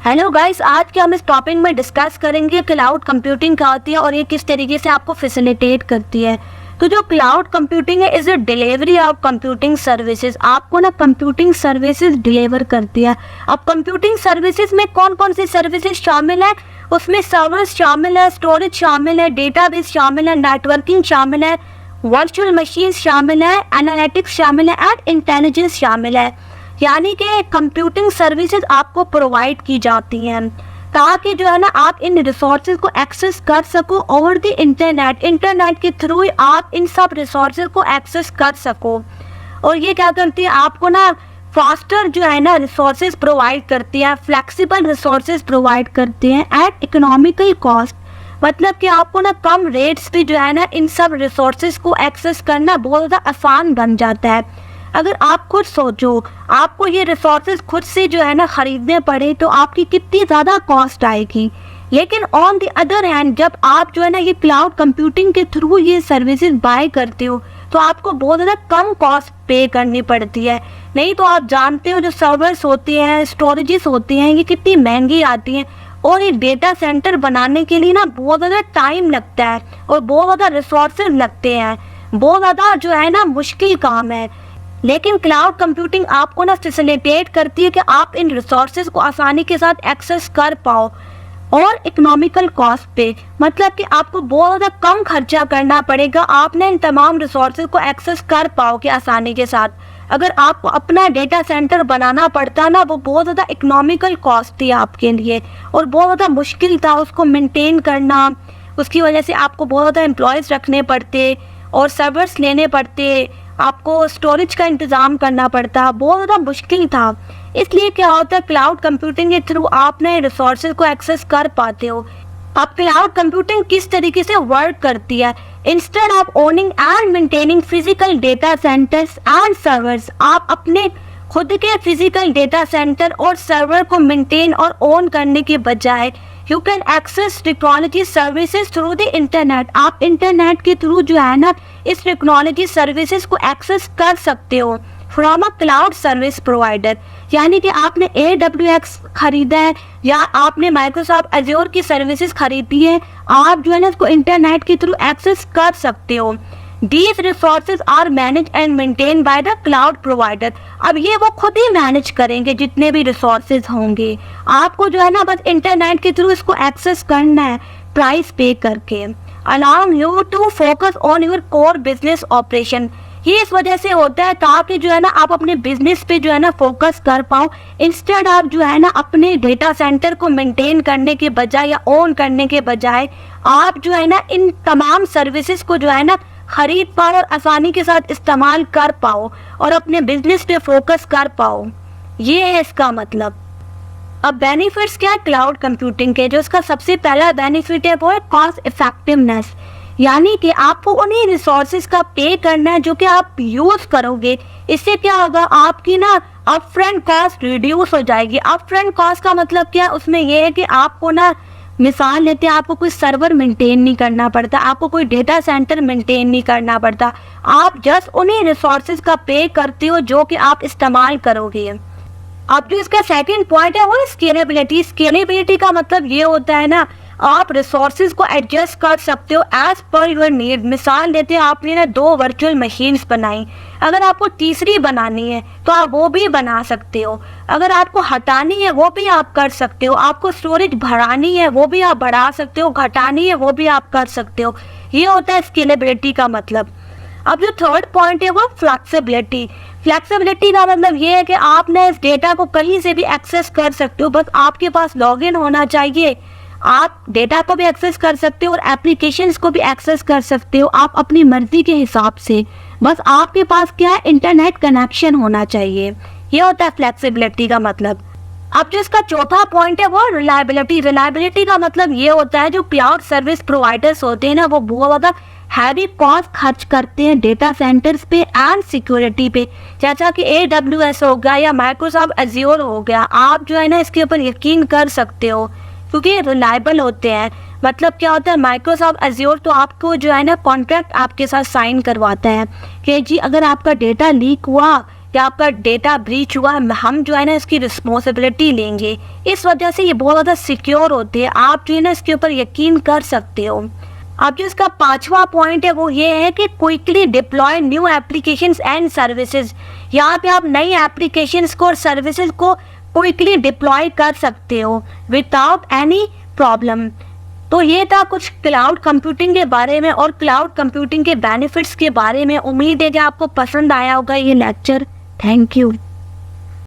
Hello guys, आज के हम इस टॉपिक में डिस्कस करेंगे क्लाउड कंप्यूटिंग क्या होती है और ये किस तरीके से आपको फैसिलिटेट करती है। तो जो क्लाउड कंप्यूटिंग है is a delivery of computing services. आपको ना कंप्यूटिंग सर्विसेज डिलीवर करती है। अब कंप्यूटिंग सर्विसेज में कौन कौन सी सर्विसेज शामिल है? उसमें सर्वर्स शामिल है, स्टोरेज शामिल है, डेटाबेस शामिल है, नेटवर्किंग शामिल है, वर्चुअल मशीन शामिल है, एनालिटिक्स शामिल है एंड इंटेलिजेंस शामिल है। यानी कि कंप्यूटिंग सर्विसेज आपको प्रोवाइड की जाती हैं ताकि जो है ना आप इन रिसोर्सेज को एक्सेस कर सको ओवर द इंटरनेट के थ्रू आप इन सब रिसोर्सेज को एक्सेस कर सको। और ये क्या करती है, आपको ना फास्टर जो है ना रिसोर्सेज प्रोवाइड करती है, फ्लेक्सिबल रिसोर्सेज प्रोवाइड करती हैं एट इकोनॉमिकल कॉस्ट। मतलब कि आपको ना कम रेट्स पे जो है ना इन सब रिसोर्सेज को एक्सेस करना बहुत ज़्यादा आसान बन जाता है। अगर आप खुद सोचो, आपको ये रिसोर्सेज खुद से जो है ना ख़रीदने पड़े तो आपकी कितनी ज़्यादा कॉस्ट आएगी। लेकिन ऑन द अदर हैंड जब आप जो है ना ये क्लाउड कंप्यूटिंग के थ्रू ये सर्विसेज बाय करते हो तो आपको बहुत ज़्यादा कम कॉस्ट पे करनी पड़ती है। नहीं तो आप जानते हो जो सर्वर्स होते हैं, स्टोरेजेस होती हैं, ये कितनी महंगी आती हैं और ये डेटा सेंटर बनाने के लिए ना बहुत ज़्यादा टाइम लगता है और बहुत ज़्यादा रिसोर्सेज लगते हैं। बहुत ज़्यादा जो है ना मुश्किल काम है। लेकिन क्लाउड कंप्यूटिंग आपको ना फैसिलिटेट करती है कि आप इन रिसोर्सेज को आसानी के साथ एक्सेस कर पाओ और इकोनॉमिकल कॉस्ट पे। मतलब कि आपको बहुत ज़्यादा कम खर्चा करना पड़ेगा, आपने इन तमाम रिसोर्सेज को एक्सेस कर पाओगे आसानी के साथ। अगर आपको अपना डेटा सेंटर बनाना पड़ता ना, वो बहुत ज़्यादा इकोनॉमिकल कॉस्ट थी आपके लिए और बहुत ज़्यादा मुश्किल था उसको मेंटेन करना। उसकी वजह से आपको बहुत ज़्यादा एम्प्लॉयज़ रखने पड़ते और सर्वर्स लेने पड़ते, आपको स्टोरेज का इंतज़ाम करना पड़ता, बहुत ज़्यादा मुश्किल था। इसलिए क्या होता है, क्लाउड कंप्यूटिंग के थ्रू आप नए रिसोर्सेज को एक्सेस कर पाते हो। अब क्लाउड कंप्यूटिंग किस तरीके से वर्क करती है? Instead of owning and maintaining physical data centres and servers, आप अपने खुद के फिजिकल डेटा सेंटर और सर्वर को मेंटेन और ओन करने के बजाय you can access technology services through the internet. आप इंटरनेट के थ्रू जो है ना इस टेक्नोलॉजी सर्विसेज को एक्सेस कर सकते हो from a cloud service provider. यानी कि आपने AWS खरीदा है या आपने माइक्रोसॉफ्ट एज्योर की सर्विसेज खरीदी है, आप जो है ना इसको इंटरनेट के थ्रू एक्सेस कर सकते हो। These resources are managed and maintained by the cloud provider। अब ये वो खुद ही मैनेज करेंगे जितने भी रिसोर्सेज होंगे। आपको जो है ना बस इंटरनेट के थ्रू इसको एक्सेस करना है प्राइस पे करके। allowing you to focus on your core business operation। ये इस वजह से होता है ताकि जो है ना आप अपने बिजनेस पे जो है ना फोकस कर पाओ। इंस्टेड आप जो है ना अपने डेटा सेंटर को मेंटेन करने के बजाय या ओन करने के बजाय आप जो है ना इन तमाम सर्विसेज को जो है ना खरीद पाओ और आसानी के साथ इस्तेमाल कर पाओ और अपने बिजनेस पे फोकस कर पाओ। ये है इसका मतलब। अब बेनिफिट्स क्या है क्लाउड कंप्यूटिंग के? जो इसका सबसे पहला बेनिफिट है वो है कॉस्ट इफेक्टिवनेस। यानी कि आपको उन्हीं रिसोर्सेज का पे करना है जो कि आप यूज करोगे। इससे क्या होगा, आपकी ना अपफ्रंट कॉस्ट रिड्यूस हो जाएगी। अपफ्रंट कॉस्ट का मतलब क्या है? उसमें यह है कि आपको ना मिसाल लेते हैं, आपको कोई सर्वर मेंटेन नहीं करना पड़ता, आपको कोई डेटा सेंटर मेंटेन नहीं करना पड़ता। आप जस्ट उन्हीं रिसोर्सेज का पे करते हो जो कि आप इस्तेमाल करोगे। अब जो इसका सेकंड पॉइंट है वो है स्केलेबिलिटी। स्केलेबिलिटी का मतलब ये होता है ना आप रिसोर्सेज को एडजस्ट कर सकते हो एज पर योर नीड। मिसाल लेते हैं, आपने ना 2 वर्चुअल मशीन्स बनाई, अगर आपको तीसरी बनानी है तो आप वो भी बना सकते हो। अगर आपको हटानी है वो भी आप कर सकते हो। आपको स्टोरेज बढ़ानी है वो भी आप बढ़ा सकते हो, घटानी है वो भी आप कर सकते हो। ये होता है स्केलेबिलिटी का मतलब। अब जो थर्ड पॉइंट है वो फ्लेक्सिबिलिटी। फ्लेक्सिबिलिटी का मतलब ये है कि आपने इस डेटा को कहीं से भी एक्सेस कर सकते हो, बस आपके पास लॉगिन होना चाहिए। आप डेटा को भी एक्सेस कर सकते हो और एप्लीकेशंस को भी एक्सेस कर सकते हो आप अपनी मर्जी के हिसाब से। बस आपके पास क्या है, इंटरनेट कनेक्शन होना चाहिए। ये होता है फ्लेक्सिबिलिटी का मतलब। अब जो इसका चौथा पॉइंट है वो रिलायबिलिटी। रिलायबिलिटी का मतलब ये होता है जो क्लाउड सर्विस प्रोवाइडर्स होते हैं ना वो बहुत ज़्यादा हैवी कॉस्ट खर्च करते हैं डेटा सेंटर्स पे एंड सिक्योरिटी पे। जैसा कि AWS हो गया या माइक्रोसॉफ्ट एज्योर हो गया, आप जो है ना इसके ऊपर यकीन कर सकते हो क्योंकि रिलायबल होते हैं। मतलब क्या होता है, माइक्रोसॉफ्ट एज्योर तो आपको जो है ना कॉन्ट्रैक्ट आपके साथ साइन करवाता है कि जी अगर आपका डेटा लीक हुआ कि आपका डेटा ब्रीच हुआ है, हम जो है ना इसकी रिस्पॉन्सिबिलिटी लेंगे। इस वजह से ये बहुत ज़्यादा सिक्योर होते हैं, आप जो है ना इसके ऊपर यकीन कर सकते हो। अब जो इसका 5वां पॉइंट है वो ये है कि quickly deploy new applications and services. यहाँ पे आप नई एप्लीकेशंस को और सर्विसेज को क्विकली डिप्लॉय कर सकते हो विदाउट एनी प्रॉब्लम। तो ये था कुछ क्लाउड कंप्यूटिंग के बारे में और क्लाउड कंप्यूटिंग के बेनिफिट्स के बारे में। उम्मीद है कि आपको पसंद आया होगा ये लेक्चर। Thank you.